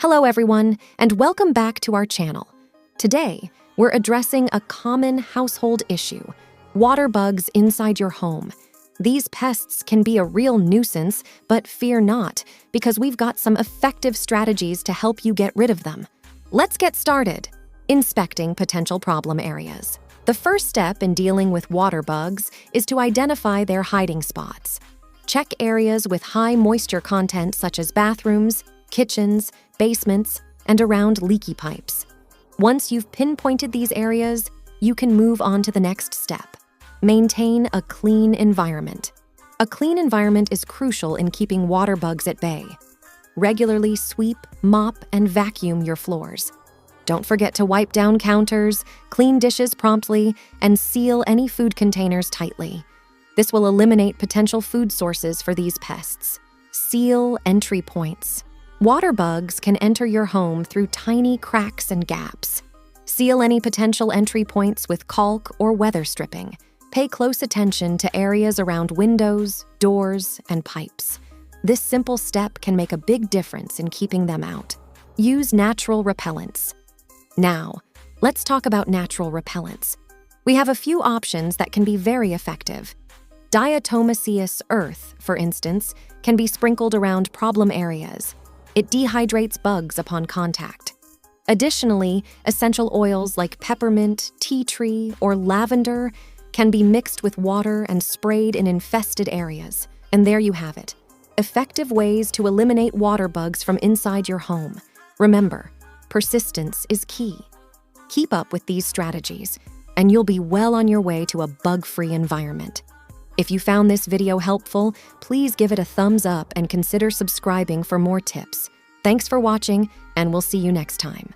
Hello everyone, and welcome back to our channel. Today, we're addressing a common household issue, water bugs inside your home. These pests can be a real nuisance, but fear not, because we've got some effective strategies to help you get rid of them. Let's get started. Inspecting potential problem areas. The first step in dealing with water bugs is to identify their hiding spots. Check areas with high moisture content such as bathrooms, kitchens, basements, and around leaky pipes. Once you've pinpointed these areas, you can move on to the next step. Maintain a clean environment. A clean environment is crucial in keeping water bugs at bay. Regularly sweep, mop, and vacuum your floors. Don't forget to wipe down counters, clean dishes promptly, and seal any food containers tightly. This will eliminate potential food sources for these pests. Seal entry points. Water bugs can enter your home through tiny cracks and gaps. Seal any potential entry points with caulk or weather stripping. Pay close attention to areas around windows, doors, and pipes. This simple step can make a big difference in keeping them out. Use natural repellents. Now, let's talk about natural repellents. We have a few options that can be very effective. Diatomaceous earth, for instance, can be sprinkled around problem areas. It dehydrates bugs upon contact. Additionally, essential oils like peppermint, tea tree, or lavender can be mixed with water and sprayed in infested areas. And there you have it. Effective ways to eliminate water bugs from inside your home. Remember, persistence is key. Keep up with these strategies, and you'll be well on your way to a bug-free environment. If you found this video helpful, please give it a thumbs up and consider subscribing for more tips. Thanks for watching, and we'll see you next time.